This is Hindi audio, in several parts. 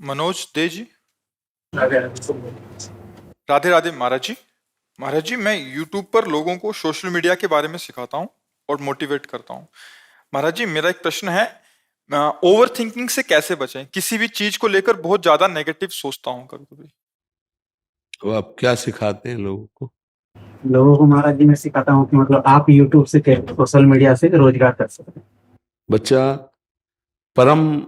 मनोज दे जी। राधे राधे राधे महाराज जी। महाराज जी, मैं यूट्यूब पर लोगों को सोशल मीडिया के बारे में सिखाता हूँ और मोटिवेट करता हूँ। महाराज जी, मेरा एक प्रश्न है, ओवर थिंकिंग से कैसे बचें? किसी भी चीज को लेकर बहुत ज्यादा नेगेटिव सोचता हूँ कभी कभी। तो आप क्या सिखाते हैं लोगों को? लोगों को महाराज जी मैं सिखाता हूँ कि मतलब आप यूट्यूब से कैसे सोशल मीडिया से रोजगार कर सकते हैं। बच्चा, परम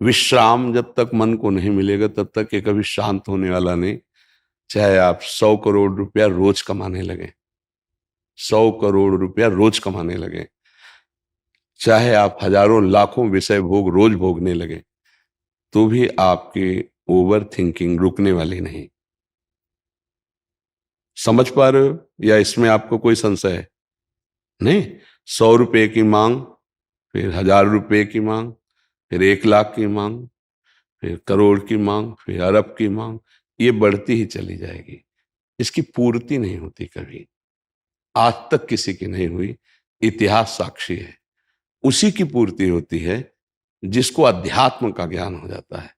विश्राम जब तक मन को नहीं मिलेगा तब तक ये कभी शांत होने वाला नहीं। चाहे आप 100 करोड़ रुपया रोज कमाने लगे, 100 करोड़ रुपया रोज कमाने लगे, चाहे आप हजारों लाखों विषय भोग रोज भोगने लगे, तो भी आपकी ओवर थिंकिंग रुकने वाली नहीं। समझ पा रहे हो या इसमें आपको कोई संशय है? नहीं। 100 रुपए की मांग, फिर 1000 रुपए की मांग, फिर 1 लाख की मांग, फिर करोड़ की मांग, फिर अरब की मांग, ये बढ़ती ही चली जाएगी। इसकी पूर्ति नहीं होती कभी, आज तक किसी की नहीं हुई। इतिहास साक्षी है। उसी की पूर्ति होती है जिसको अध्यात्म का ज्ञान हो जाता है।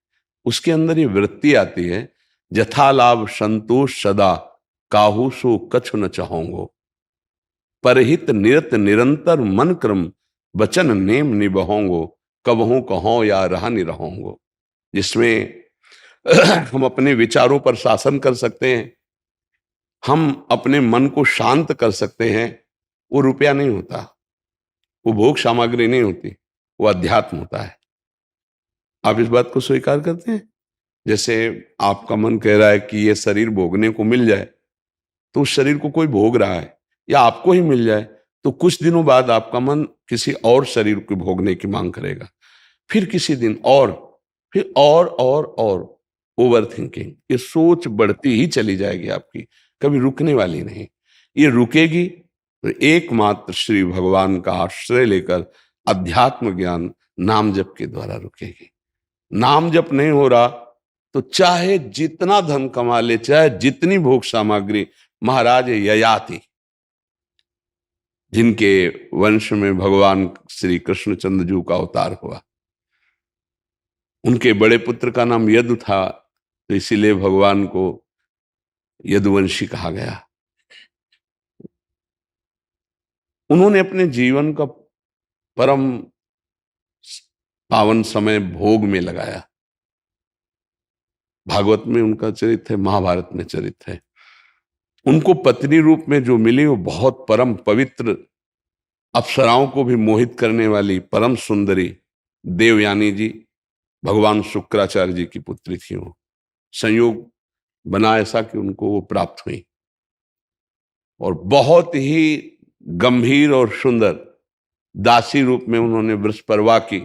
उसके अंदर ये वृत्ति आती है, जथा लाभ संतोष सदा, काहू सो कछु न चाहोंगो, परहित निरत निरंतर मन क्रम, वचन नेम निबहोंगो, कबहू कहो या रहा निरहोंगो। जिसमें हम अपने विचारों पर शासन कर सकते हैं, हम अपने मन को शांत कर सकते हैं। वो रुपया नहीं होता, वो भोग सामग्री नहीं होती, वो अध्यात्म होता है। आप इस बात को स्वीकार करते हैं? जैसे आपका मन कह रहा है कि ये शरीर भोगने को मिल जाए, तो उस शरीर को कोई भोग रहा है, या आपको ही मिल जाए, तो कुछ दिनों बाद आपका मन किसी और शरीर को भोगने की मांग करेगा, फिर किसी दिन और, फिर और ओवर थिंकिंग, ये सोच बढ़ती ही चली जाएगी आपकी, कभी रुकने वाली नहीं। ये रुकेगी तो एकमात्र श्री भगवान का आश्रय लेकर अध्यात्म ज्ञान नाम जप के द्वारा रुकेगी। नाम जप नहीं हो रहा तो चाहे जितना धन कमा ले, चाहे जितनी भोग सामग्री, महाराज ययाति जिनके वंश में भगवान श्री कृष्णचंद्र जी का अवतार हुआ, उनके बड़े पुत्र का नाम यदु था, तो इसीलिए भगवान को यदुवंशी कहा गया। उन्होंने अपने जीवन का परम पावन समय भोग में लगाया। भागवत में उनका चरित्र है, महाभारत में चरित्र है। उनको पत्नी रूप में जो मिली वो बहुत परम पवित्र, अप्सराओं को भी मोहित करने वाली परम सुंदरी देवयानी जी, भगवान शुक्राचार्य जी की पुत्री थी। वो संयोग बना ऐसा कि उनको वो प्राप्त हुई, और बहुत ही गंभीर और सुंदर दासी रूप में उन्होंने वृषपर्वा की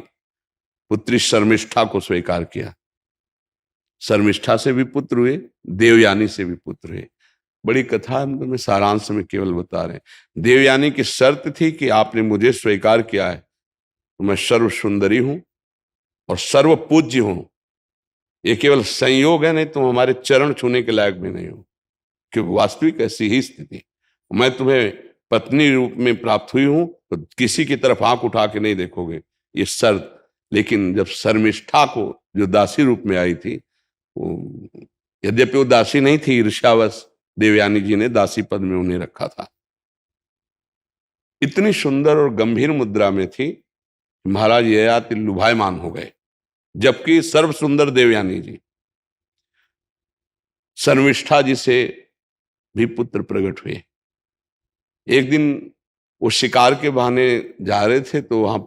पुत्री शर्मिष्ठा को स्वीकार किया। शर्मिष्ठा से भी पुत्र हुए, देवयानी से भी पुत्र हुए। बड़ी कथा में सारांश में केवल बता रहे हैं। देवयानी की शर्त थी कि आपने मुझे स्वीकार किया है तो मैं सर्व सुंदरी हूं और सर्व पूज्य हूं। ये केवल संयोग है, नहीं तुम हमारे चरण छूने के लायक भी नहीं हो, क्योंकि वास्तविक ऐसी ही स्थिति। मैं तुम्हें पत्नी रूप में प्राप्त हुई हूं तो किसी की तरफ आंख उठा के नहीं देखोगे, ये शर्त। लेकिन जब शर्मिष्ठा को जो दासी रूप में आई थी, यद्यपि वो दासी नहीं थी, ईर्ष्यावश देवयानी जी ने दासी पद में उन्हें रखा था। इतनी सुंदर और गंभीर मुद्रा में थी, महाराज ययाति लुभायमान हो गए, जबकि सर्व सुंदर देवयानी जी। शर्मिष्ठा जी से भी पुत्र प्रकट हुए। एक दिन वो शिकार के बहाने जा रहे थे, तो वहां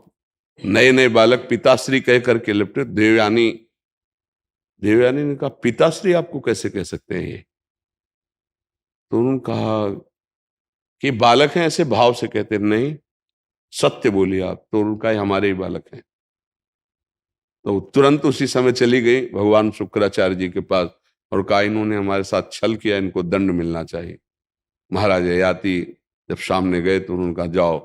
नए नए बालक पिताश्री कह करके लिपटे। देवयानी ने कहा, पिताश्री आपको कैसे कह सकते हैं ये? तो उन्होंने कहा कि बालक हैं, ऐसे भाव से कहते नहीं, सत्य बोलिए आप। तो उनका हमारे ही बालक हैं। तो तुरंत उसी समय चली गई भगवान शुक्राचार्य जी के पास और कहा, इन्होंने हमारे साथ छल किया, इनको दंड मिलना चाहिए। महाराज ययाति जब सामने गए तो उन्होंने कहा, जाओ,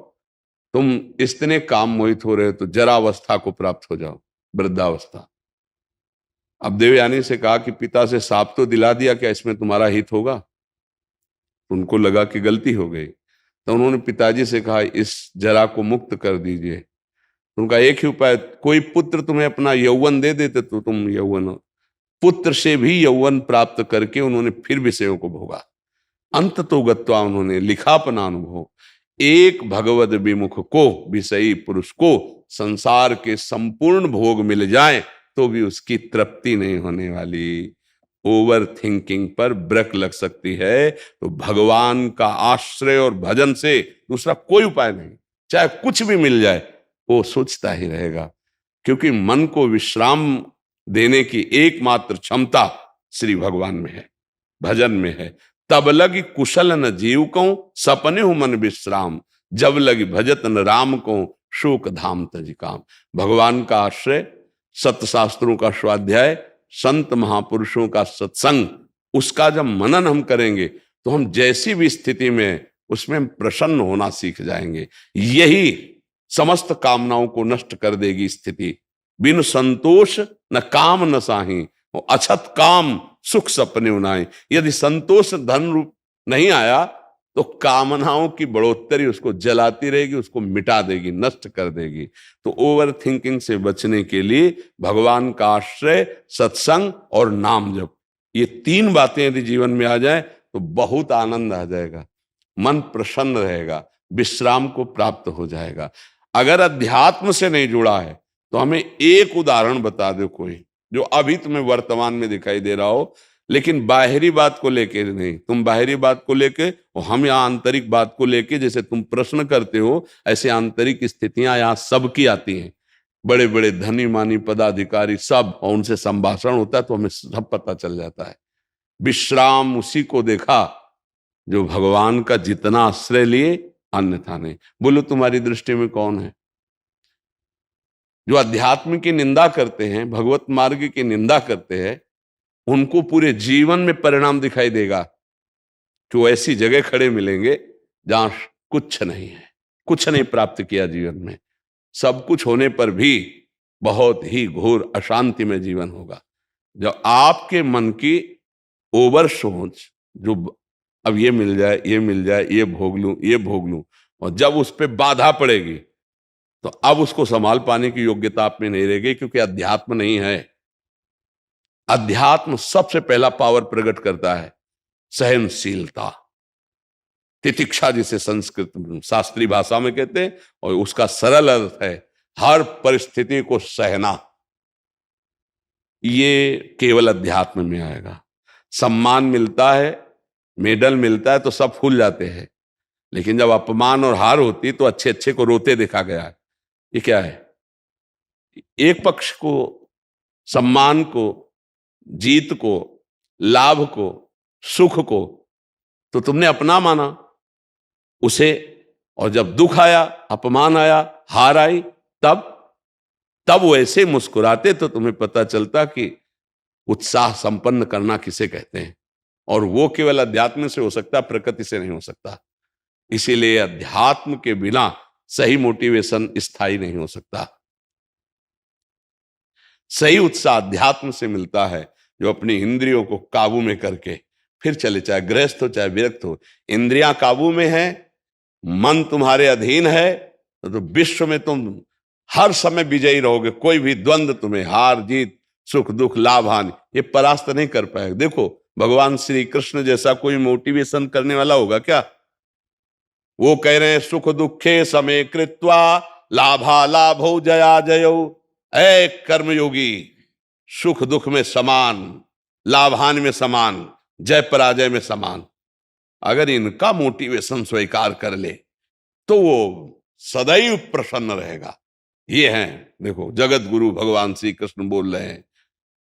तुम इतने काम मोहित हो रहे हो तो जरावस्था को प्राप्त हो जाओ, वृद्धावस्था। अब देवयानी से कहा कि पिता से साफ तो दिला दिया, क्या इसमें तुम्हारा हित होगा? उनको लगा कि गलती हो गई, तो उन्होंने पिताजी से कहा, इस जरा को मुक्त कर दीजिए। उनका एक ही उपाय, कोई पुत्र तुम्हें अपना यौवन दे देते तो तुम यौवन पुत्र से भी यौवन प्राप्त करके उन्होंने फिर विषयों को भोगा। अंत तो गत्वा उन्होंने लिखा अपना अनुभव, एक भगवद विमुख को, विषयी पुरुष को संसार के संपूर्ण भोग मिल जाए तो भी उसकी तृप्ति नहीं होने वाली। ओवर थिंकिंग पर ब्रेक लग सकती है। तो भगवान का आश्रय और भजन से दूसरा कोई उपाय नहीं। चाहे कुछ भी मिल जाए वो सोचता ही रहेगा, क्योंकि मन को विश्राम देने की एकमात्र क्षमता श्री भगवान में है, भजन में है। तब लगी कुशल न जीव को, सपने हो मन विश्राम, जब लगी भजत न राम को, शोक धाम तज काम। भगवान का आश्रय, सत्य शास्त्रों का स्वाध्याय, संत महापुरुषों का सत्संग, उसका जब मनन हम करेंगे तो हम जैसी भी स्थिति में उसमें प्रसन्न होना सीख जाएंगे। यही समस्त कामनाओं को नष्ट कर देगी स्थिति। बिन संतोष न काम न साही, अछत काम सुख सपने उनाए। यदि संतोष धन रूप नहीं आया तो कामनाओं की बढ़ोतरी उसको जलाती रहेगी, उसको मिटा देगी, नष्ट कर देगी। तो ओवर थिंकिंग से बचने के लिए भगवान का आश्रय, सत्संग और नाम जप, ये 3 बातें यदि जीवन में आ जाए तो बहुत आनंद आ जाएगा, मन प्रसन्न रहेगा, विश्राम को प्राप्त हो जाएगा। अगर अध्यात्म से नहीं जुड़ा है तो हमें एक उदाहरण बता दो कोई, जो अभी तुम्हें वर्तमान में दिखाई दे रहा हो, लेकिन बाहरी बात को लेके नहीं। तुम बाहरी बात को लेके और हम यहाँ आंतरिक बात को लेके, जैसे तुम प्रश्न करते हो ऐसे आंतरिक स्थितियां यहाँ सबकी आती हैं। बड़े बड़े धनी मानी पदाधिकारी सब, और उनसे संभाषण होता है तो हमें सब पता चल जाता है। विश्राम उसी को देखा जो भगवान का जितना आश्रय लिए, अन्यथा नहीं। बोलो तुम्हारी दृष्टि में कौन है? जो अध्यात्म की निंदा करते हैं, भगवत मार्ग की निंदा करते हैं, उनको पूरे जीवन में परिणाम दिखाई देगा कि वो ऐसी जगह खड़े मिलेंगे जहां कुछ नहीं है, कुछ नहीं प्राप्त किया जीवन में, सब कुछ होने पर भी बहुत ही घोर अशांति में जीवन होगा। जब आपके मन की ओवर सोच, जो अब ये मिल जाए, ये मिल जाए, ये भोग लूं, ये भोग लूं, और जब उस पर बाधा पड़ेगी तो अब उसको संभाल पाने की योग्यता आप में नहीं रहेगी, क्योंकि अध्यात्म नहीं है। अध्यात्म सबसे पहला पावर प्रकट करता है सहनशीलता, तितिक्षा, जिसे संस्कृत शास्त्रीय भाषा में कहते हैं, और उसका सरल अर्थ है हर परिस्थिति को सहना। ये केवल अध्यात्म में आएगा। सम्मान मिलता है, मेडल मिलता है तो सब फूल जाते हैं, लेकिन जब अपमान और हार होती तो अच्छे अच्छे को रोते देखा गया है। ये क्या है? एक पक्ष को, सम्मान को, जीत को, लाभ को, सुख को तो तुमने अपना माना उसे, और जब दुख आया, अपमान आया, हार आई, तब वो ऐसे मुस्कुराते तो तुम्हें पता चलता कि उत्साह संपन्न करना किसे कहते हैं। और वो केवल अध्यात्म से हो सकता, प्रकृति से नहीं हो सकता। इसीलिए अध्यात्म के बिना सही मोटिवेशन स्थायी नहीं हो सकता। सही उत्साह अध्यात्म से मिलता है, जो अपनी इंद्रियों को काबू में करके फिर चले, चाहे गृहस्थ हो चाहे विरक्त हो। इंद्रियां काबू में है, मन तुम्हारे अधीन है, तो विश्व में तुम हर समय विजयी रहोगे। कोई भी द्वंद्व तुम्हें, हार जीत, सुख दुख, लाभ हानि, ये परास्त नहीं कर पाएगा। देखो भगवान श्री कृष्ण जैसा कोई मोटिवेशन करने वाला होगा क्या? वो कह रहे हैं सुख दुखे समय कृत्वा लाभा लाभो जया जयो। ऐ कर्मयोगी, सुख दुख में समान, लाभ हानि में समान, जय पराजय में समान। अगर इनका मोटिवेशन स्वीकार कर ले तो वो सदैव प्रसन्न रहेगा। ये हैं, देखो जगत गुरु भगवान श्री कृष्ण बोल रहे हैं,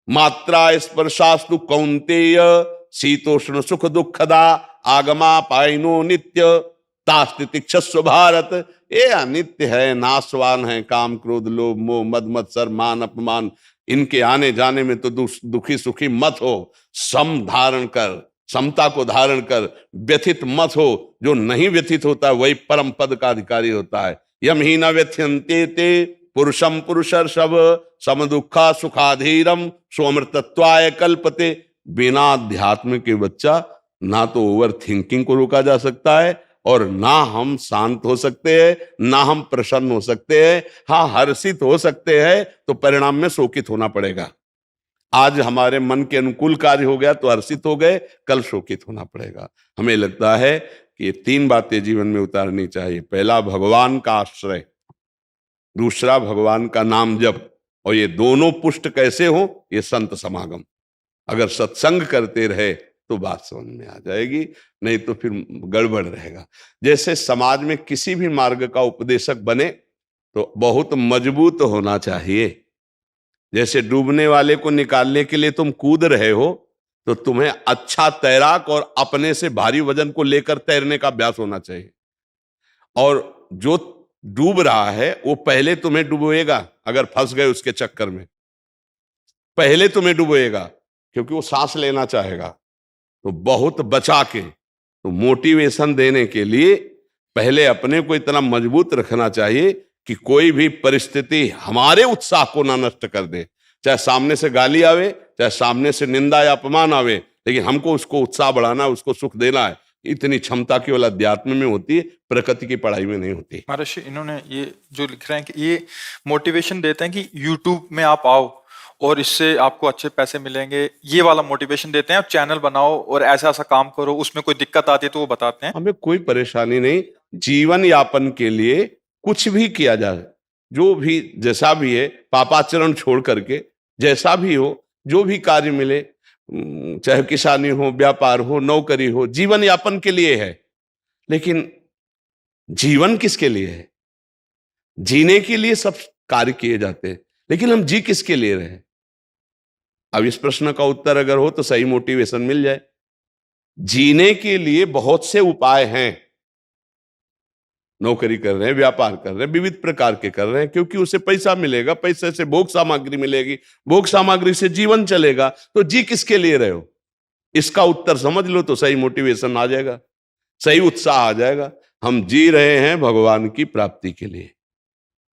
मात्रा स्पर्शास्तु कौन्तेय शीतोष्ण सुख दुखदा आगमा पाइनो नित्य तास्तितिक्षस्व भारत। ये अनित्य है, नाशवान है, काम क्रोध लोभ मोह मद मत्सर मान अपमान, इनके आने जाने में तो दुखी सुखी मत हो। सम धारण कर, समता को धारण कर, व्यथित मत हो। जो नहीं व्यथित होता वही परम पद का अधिकारी होता है। यम ही न व्यथ्यन्ते ते पुरुषम पुरुषर्षभ सम दुखा सुखाधीरम स्वमृतत्वाय कल्पते। बिना अध्यात्म के बच्चा ना तो ओवर थिंकिंग को रोका जा सकता है, और ना हम शांत हो सकते हैं, ना हम प्रसन्न हो सकते हैं। हाँ, हर्षित हो सकते हैं तो परिणाम में शोकित होना पड़ेगा। आज हमारे मन के अनुकूल कार्य हो गया तो हर्षित हो गए, कल शोकित होना पड़ेगा। हमें लगता है कि ये 3 बातें जीवन में उतारनी चाहिए। पहला, भगवान का आश्रय, दूसरा, भगवान का नाम जप, और ये दोनों पुष्ट कैसे हो? ये संत समागम। अगर सत्संग करते रहे तो बात समझ में आ जाएगी, नहीं तो फिर गड़बड़ रहेगा। जैसे समाज में किसी भी मार्ग का उपदेशक बने तो बहुत मजबूत होना चाहिए। जैसे डूबने वाले को निकालने के लिए तुम कूद रहे हो तो तुम्हें अच्छा तैराक और अपने से भारी वजन को लेकर तैरने का अभ्यास होना चाहिए। और जो डूब रहा है वो पहले तुम्हें डुबोएगा, अगर फंस गए उसके चक्कर में पहले तुम्हें डुबोएगा, क्योंकि वो सांस लेना चाहेगा। तो बहुत बचा के, तो मोटिवेशन देने के लिए पहले अपने को इतना मजबूत रखना चाहिए कि कोई भी परिस्थिति हमारे उत्साह को ना नष्ट कर दे। चाहे सामने से गाली आवे, चाहे सामने से निंदा या अपमान आवे, लेकिन हमको उसको उत्साह बढ़ाना है, उसको सुख देना है। इतनी क्षमता केवल अध्यात्म में होती है, प्रकृति की पढ़ाई में नहीं होती। महर्षि, इन्होंने ये जो लिख रहे हैं कि ये मोटिवेशन देते हैं कि यूट्यूब में आप आओ और इससे आपको अच्छे पैसे मिलेंगे, ये वाला मोटिवेशन देते हैं। आप चैनल बनाओ और ऐसा ऐसा काम करो, उसमें कोई दिक्कत आती है तो वो बताते हैं। हमें कोई परेशानी नहीं, जीवन यापन के लिए कुछ भी किया जाए, जो भी जैसा भी है, पापाचरण छोड़ करके जैसा भी हो, जो भी कार्य मिले, चाहे किसानी हो, व्यापार हो, नौकरी हो, जीवन यापन के लिए है। लेकिन जीवन किसके लिए है? जीने के लिए सब कार्य किए जाते हैं, लेकिन हम जी किसके लिए रहे? अब इस प्रश्न का उत्तर अगर हो तो सही मोटिवेशन मिल जाए। जीने के लिए बहुत से उपाय हैं। नौकरी कर रहे हैं, व्यापार कर रहे हैं, विविध प्रकार के कर रहे हैं, क्योंकि उसे पैसा मिलेगा, पैसे से भोग सामग्री मिलेगी, भोग सामग्री से जीवन चलेगा। तो जी किसके लिए रहे हो? इसका उत्तर समझ लो तो सही मोटिवेशन आ जाएगा, सही उत्साह आ जाएगा। हम जी रहे हैं भगवान की प्राप्ति के लिए।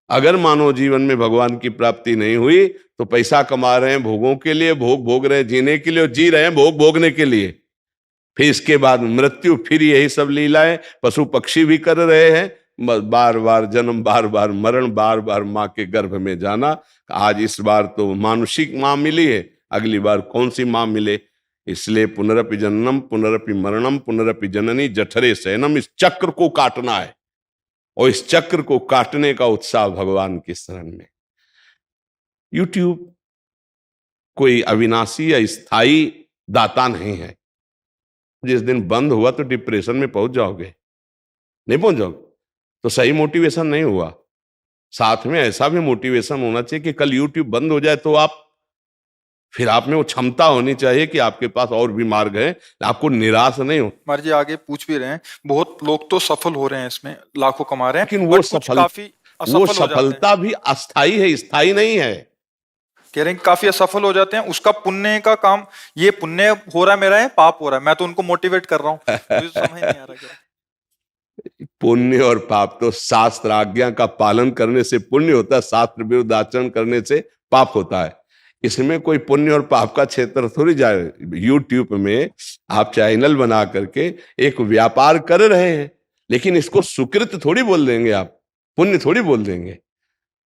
अगर मानव जीवन में भगवान की प्राप्ति नहीं हुई तो पैसा कमा रहे हैं भोगों के लिए, भोग भोग रहे हैं जीने के लिए, और जी रहे हैं भोग भोगने के लिए। फिर इसके बाद मृत्यु, फिर यही सब लीलाएं पशु पक्षी भी कर रहे हैं। बार बार जन्म, बार बार मरण, बार बार माँ के गर्भ में जाना। आज इस बार तो मानुषिक माँ मिली है, अगली बार कौन सी माँ मिले? इसलिए पुनरपि जन्नम पुनरपि मरणम पुनरपि जननी जठरे शयनम, इस चक्र को काटना है। और इस चक्र को काटने का उत्साह भगवान की शरण में। यूट्यूब कोई अविनाशी या स्थायी दाता नहीं है। जिस दिन बंद हुआ तो डिप्रेशन में पहुंच जाओगे, नहीं पहुंच जाओगे तो सही मोटिवेशन नहीं हुआ। साथ में ऐसा भी मोटिवेशन होना चाहिए कि कल यूट्यूब बंद हो जाए तो फिर आप में वो क्षमता होनी चाहिए कि आपके पास और भी मार्ग है, आपको निराश नहीं हो। महाराज जी आगे पूछ भी रहे हैं, बहुत लोग तो सफल हो रहे हैं, इसमें लाखों कमा रहे हैं, लेकिन वो but कुछ काफी वो असफल हो जाते हैं। सफलता भी अस्थाई है, स्थायी नहीं है। कह रहे हैं कि काफी असफल हो जाते हैं। उसका पुण्य का काम, ये पुण्य हो रहा है मेरा, है पाप हो रहा है, मैं तो उनको मोटिवेट कर रहा हूँ। मुझे समझ नहीं आ रहा क्या। पुण्य और पाप तो शास्त्र आज्ञा का पालन करने से पुण्य होता है, शास्त्र विरुद्ध आचरण करने से पाप होता है। इसमें कोई पुण्य और पाप का क्षेत्र थोड़ी जाए। यूट्यूब में आप चैनल बना करके एक व्यापार कर रहे हैं, लेकिन इसको सुकृत थोड़ी बोल देंगे, आप पुण्य थोड़ी बोल देंगे।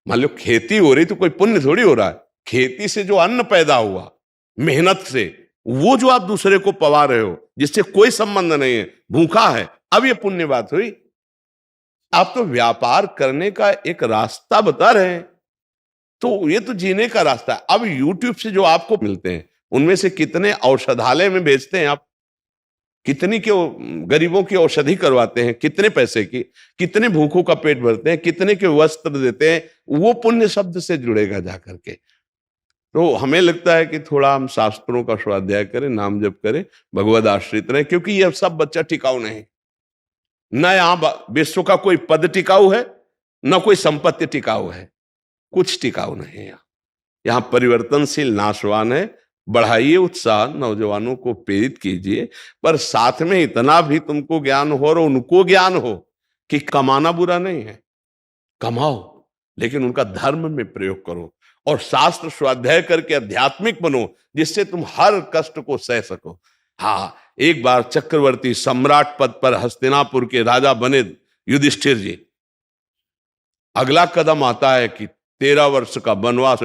मान लो खेती हो रही तो कोई पुण्य थोड़ी हो रहा है। खेती से जो अन्न पैदा हुआ मेहनत से, वो जो आप दूसरे को पवा रहे हो, जिससे कोई संबंध नहीं है, भूखा है, अब ये पुण्य बात हुई। आप तो व्यापार करने का एक रास्ता बता रहे हैं, तो ये तो जीने का रास्ता है। अब यूट्यूब से जो आपको मिलते हैं, उनमें से कितने औषधालय में बेचते हैं आप, कितनी के गरीबों की औषधि करवाते हैं, कितने पैसे की, कितने भूखों का पेट भरते हैं, कितने के वस्त्र देते हैं, वो पुण्य शब्द से जुड़ेगा जाकर के। तो हमें लगता है कि थोड़ा हम शास्त्रों का स्वाध्याय करें, नाम जप करें, भगवद आश्रित रहें, क्योंकि यह सब बच्चा टिकाऊ नहीं। न यहां विश्व का कोई पद टिकाऊ है, न कोई संपत्ति टिकाऊ है, कुछ टिकाऊ नहीं है। यहां परिवर्तनशील नाशवान है। बढ़ाइए उत्साह, नौजवानों को प्रेरित कीजिए, पर साथ में इतना भी तुमको ज्ञान हो और उनको ज्ञान हो कि कमाना बुरा नहीं है, कमाओ, लेकिन उनका धर्म में प्रयोग करो और शास्त्र स्वाध्याय करके आध्यात्मिक बनो, जिससे तुम हर कष्ट को सह सको। हाँ, एक बार चक्रवर्ती सम्राट पद पर हस्तिनापुर के राजा बने युधिष्ठिर जी। अगला कदम आता है कि 13 वर्ष का वनवास,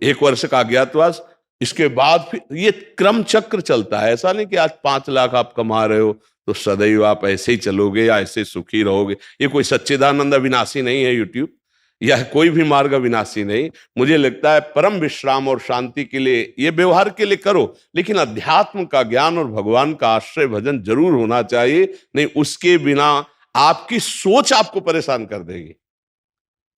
1 वर्ष का अज्ञातवास, इसके बाद फिर ये क्रम चक्र चलता है। ऐसा नहीं कि आज 5 लाख आप कमा रहे हो तो सदैव आप ऐसे ही चलोगे या ऐसे सुखी रहोगे। ये कोई सच्चिदानंद अविनाशी नहीं है यूट्यूब, या कोई भी मार्ग अविनाशी नहीं। मुझे लगता है परम विश्राम और शांति के लिए, ये व्यवहार के लिए करो, लेकिन अध्यात्म का ज्ञान और भगवान का आश्रय भजन जरूर होना चाहिए। नहीं उसके बिना आपकी सोच आपको परेशान कर देगी।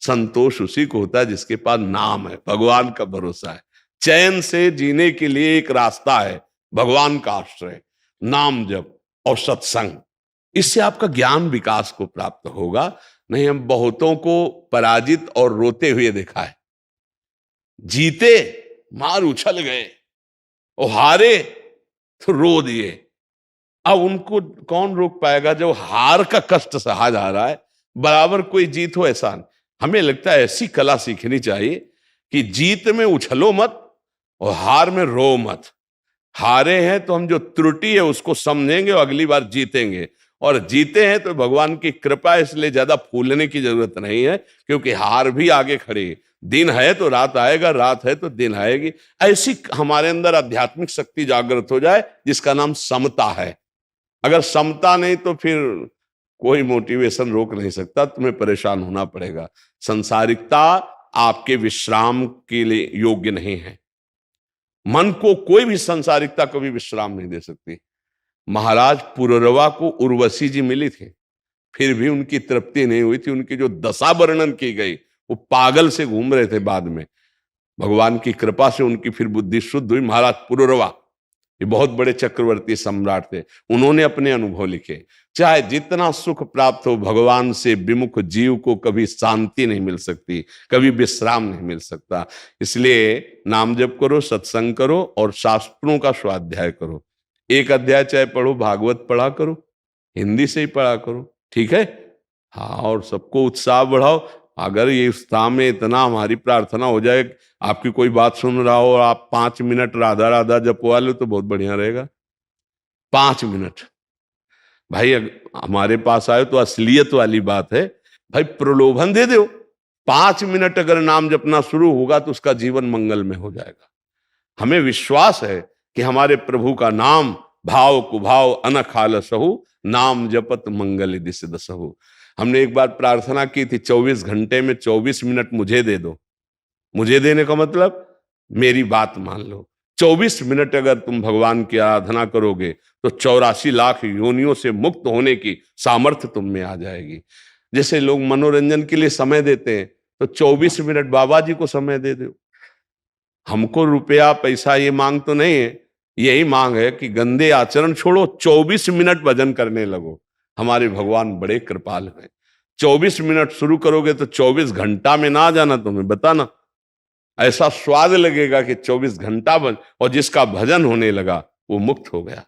संतोष उसी को होता है जिसके पास नाम है, भगवान का भरोसा है। चैन से जीने के लिए एक रास्ता है भगवान का आश्रय, नाम जप और सत्संग। इससे आपका ज्ञान विकास को प्राप्त होगा। नहीं, हम बहुतों को पराजित और रोते हुए देखा है। जीते मार उछल गए और हारे तो रो दिए। अब उनको कौन रोक पाएगा जब हार का कष्ट सहा जा रहा है। बराबर कोई जीत हो ऐसा नहीं। हमें लगता है ऐसी कला सीखनी चाहिए कि जीत में उछलो मत और हार में रो मत। हारे हैं तो हम जो त्रुटि है उसको समझेंगे और अगली बार जीतेंगे, और जीते हैं तो भगवान की कृपा, इसलिए ज्यादा फूलने की जरूरत नहीं है, क्योंकि हार भी आगे खड़ी है। दिन है तो रात आएगा, रात है तो दिन आएगी। ऐसी हमारे अंदर आध्यात्मिक शक्ति जागृत हो जाए जिसका नाम समता है। अगर समता नहीं तो फिर कोई मोटिवेशन रोक नहीं सकता, तुम्हें परेशान होना पड़ेगा। संसारिकता आपके विश्राम के लिए योग्य नहीं है। मन को कोई भी संसारिकता कभी विश्राम नहीं दे सकती। महाराज पुररवा को उर्वशी जी मिली थी, फिर भी उनकी तृप्ति नहीं हुई थी। उनकी जो दशा वर्णन की गई, वो पागल से घूम रहे थे। बाद में भगवान की कृपा से उनकी फिर बुद्धि शुद्ध हुई। महाराज पुररवा ये बहुत बड़े चक्रवर्ती सम्राट थे, उन्होंने अपने अनुभव लिखे। चाहे जितना सुख प्राप्त हो, भगवान से विमुख जीव को कभी शांति नहीं मिल सकती, कभी विश्राम नहीं मिल सकता। इसलिए नाम जप करो, सत्संग करो और शास्त्रों का स्वाध्याय करो। एक अध्याय चाहे पढ़ो, भागवत पढ़ा करो, हिंदी से ही पढ़ा करो, ठीक है। हाँ, और सबको उत्साह बढ़ाओ। अगर ये उत्साह में इतना हमारी प्रार्थना हो जाए, आपकी कोई बात सुन रहा हो और आप 5 मिनट राधा राधा जपवा लो तो बहुत बढ़िया रहेगा। 5 मिनट भाई हमारे पास आए तो असलियत वाली बात है भाई, प्रलोभन दे दो। 5 मिनट अगर नाम जपना शुरू होगा तो उसका जीवन मंगल में हो जाएगा। हमें विश्वास है कि हमारे प्रभु का नाम भाव कुभाव अनखाल सहु, नाम जपत मंगल दिस दसहु। हमने एक बार प्रार्थना की थी, 24 घंटे में 24 मिनट मुझे दे दो। मुझे देने का मतलब मेरी बात मान लो। 24 मिनट अगर तुम भगवान की आराधना करोगे तो 84 लाख योनियों से मुक्त होने की सामर्थ्य तुम में आ जाएगी। जैसे लोग मनोरंजन के लिए समय देते हैं, तो 24 मिनट बाबा जी को समय दे दो। हमको रुपया पैसा ये मांग तो नहीं है, यही मांग है कि गंदे आचरण छोड़ो, 24 मिनट भजन करने लगो। हमारे भगवान बड़े कृपाल हैं। 24 मिनट शुरू करोगे तो 24 घंटा में ना जाना, तुम्हें बताना ऐसा स्वाद लगेगा कि 24 घंटा और जिसका भजन होने लगा वो मुक्त हो गया।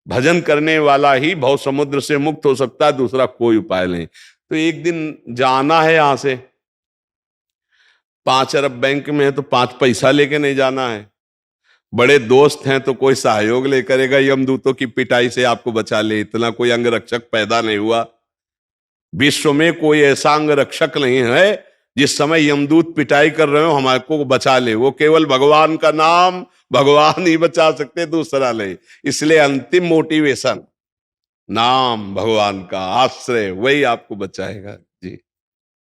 भजन करने वाला ही भव समुद्र से मुक्त हो सकता है, दूसरा कोई उपाय नहीं। तो एक दिन जाना है यहां से, 5 अरब बैंक में है तो 5 पैसा लेके नहीं जाना है। बड़े दोस्त हैं तो कोई सहयोग ले करेगा, यमदूतों की पिटाई से आपको बचा ले, इतना कोई अंग रक्षक पैदा नहीं हुआ। विश्व में कोई ऐसा अंग रक्षक नहीं है जिस समय यमदूत पिटाई कर रहे हो हमारे को बचा ले। वो केवल भगवान का नाम, भगवान ही बचा सकते, दूसरा नहीं। इसलिए अंतिम मोटिवेशन नाम, भगवान का आश्रय, वही आपको बचाएगा।